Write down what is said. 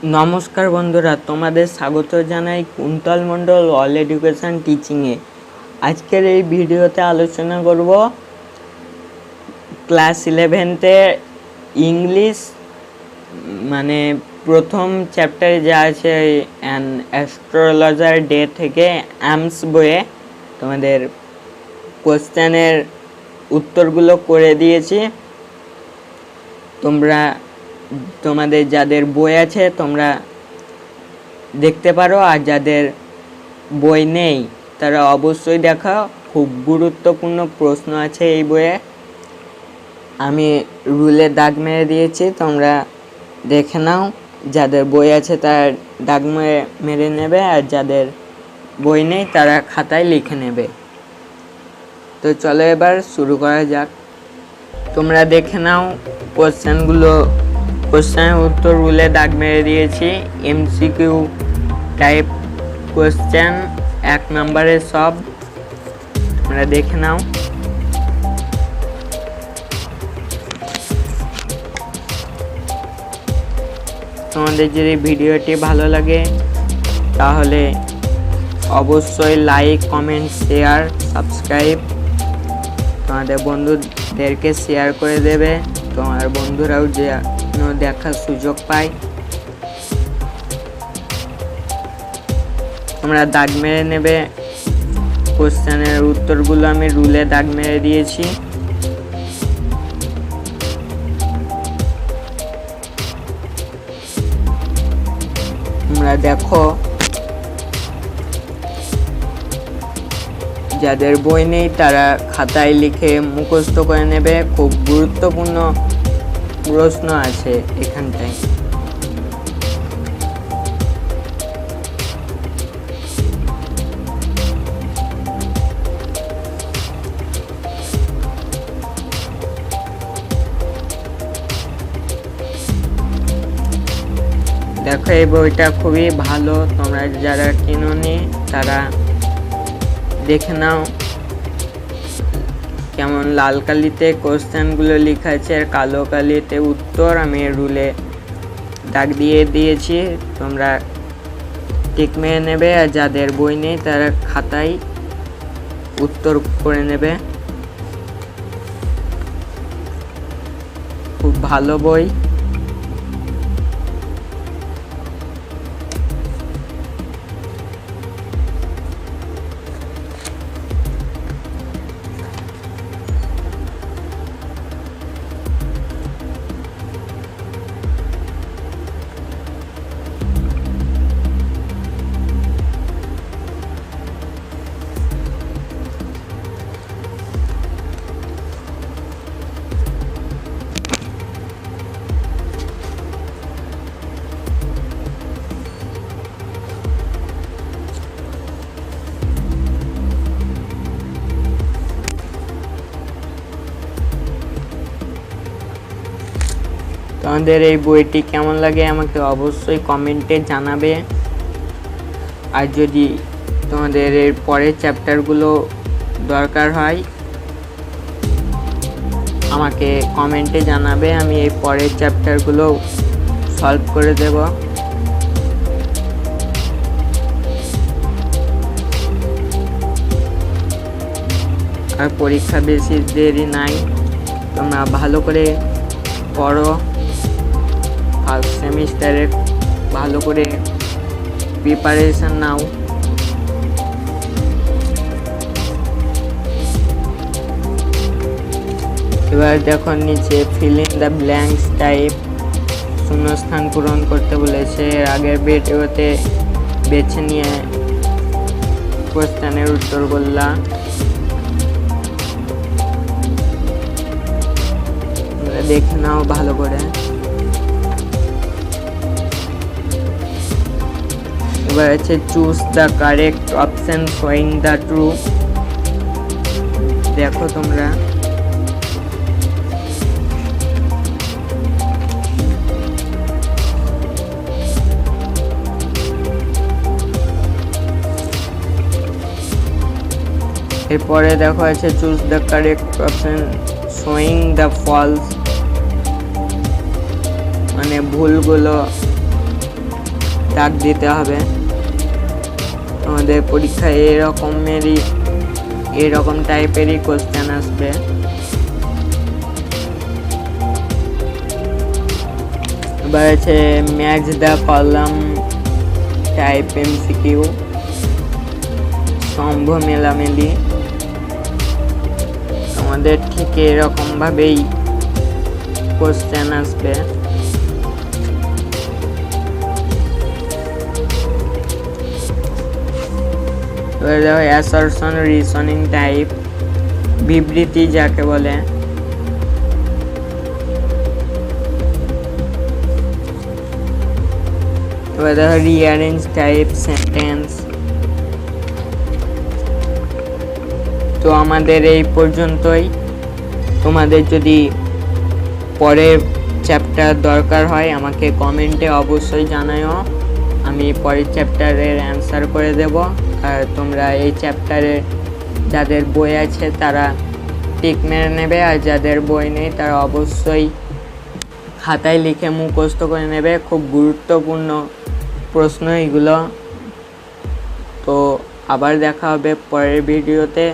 নমস্কার বন্ধুরা, তোমাদের স্বাগত জানাই কুন্তল মণ্ডল অল এডুকেশন টিচিংয়ে। আজকের এই ভিডিওতে আলোচনা করব ক্লাস 11-তে ইংলিশ মানে প্রথম চ্যাপ্টারে যা আছে অ্যান অ্যাস্ট্রোলজার ডে থেকে অ্যামস বইয়ে তোমাদের কোশ্চেনের উত্তরগুলো করে দিয়েছি। তোমাদের যাদের বই আছে তোমরা দেখতে পারো, আর যাদের বই নেই তারা অবশ্যই দেখাও। খুব গুরুত্বপূর্ণ প্রশ্ন আছে এই বইয়ে। আমি রুলে দাগ মেরে দিয়েছি, তোমরা দেখে নাও। যাদের বই আছে তারা দাগ মেরে নেবে, আর যাদের বই নেই তারা খাতায় লিখে নেবে। তো চলো এবার শুরু করা যাক। তোমরা দেখে নাও কোশ্চেনের উত্তর রুলে দাগ মেরে দিয়েছি। এমসিকিউ টাইপ কোশ্চেন, 1 নম্বরের সব। তোমরা দেখে নাও। তোমাদের যদি ভিডিওটি ভালো লাগে তাহলে অবশ্যই লাইক, কমেন্ট, শেয়ার, সাবস্ক্রাইব তোমাদের বন্ধুদেরকে শেয়ার করে দেবে। তোমার বন্ধুরাও যেন দেখার সুযোগ পায়। তোমরা দাগ মেরে নেবে। কোশ্চেনের উত্তরগুলো আমি রুলে দাগ মেরে দিয়েছি। তোমরা দেখো। যাদের বই নেই তারা খাতায় লিখে মুখস্থ করে নেবে। খুব গুরুত্বপূর্ণ প্রশ্ন আছে এখানটায়। দেখো, এই বইটা খুবই ভালো। তোমরা যারা কিনোনি তারা দেখে নাও কেমন লাল কালিতে কোশ্চেনগুলো লেখা আছে, আর কালো কালিতে উত্তর আমি রুলে দাগ দিয়ে দিয়েছি। তোমরা টিক মেরে নেবে, আর যাদের বই নেই তারা খাতায় উত্তর করে নেবে। খুব ভালো বই। তোমাদের এই বইটি কেমন লাগে আমাকে অবশ্যই কমেন্টে জানাবে। আর যদি তোমাদের এর পরের চ্যাপ্টারগুলো দরকার হয় আমাকে কমেন্টে জানাবে, আমি এই পরের চ্যাপ্টারগুলো সলভ করে দেব। আর পরীক্ষা বেশি দেরি নাই, তোমরা ভালো করে পড়ো। ফার্স্ট সেমিস্টারে ভালো করে প্রিপারেশন নাও। এবার দেখো নিচে fill in the blanks type, শূন্যস্থান পূরণ করতে বলেছে। আগের ভিডিওতে বেছে নিয়ে কোশ্চেনের উত্তর বললাম। দেখে নাও ভালো করে। এবার আছে choose the correct option showing the true. দেখো তোমরা এরপরে দেখো আছে choose the correct option showing the false, মানে ভুলগুলো দাগ দিতে হবে। আমাদের পরীক্ষায় এরকম টাইপেরই কোশ্চেন আসবে। এবার আছে match the column type MCQ, স্তম্ভ মেলামেলি। আমাদের ঠিক এরকম ভাবেই কোশ্চেন আসবে। অ্যাসারশন রিজনিং টাইপ, বিবৃতি যাকে বলে। এবার দেখো রিঅ্যারেঞ্জ টাইপ সেন্টেন্স। তো আমাদের এই পর্যন্তই। তোমাদের যদি পরের চ্যাপ্টার দরকার হয় আমাকে কমেন্টে অবশ্যই জানাও, আমি পরের চ্যাপ্টারের অ্যান্সার করে দেব। আর তোমরা এই চ্যাপ্টারে যাদের বই আছে তারা টিক মেরে নেবে, আর যাদের বই নেই তারা অবশ্যই খাতায় লিখে মুখস্থ করে নেবে। খুব গুরুত্বপূর্ণ প্রশ্ন এগুলো। তো আবার দেখা হবে পরের ভিডিওতে।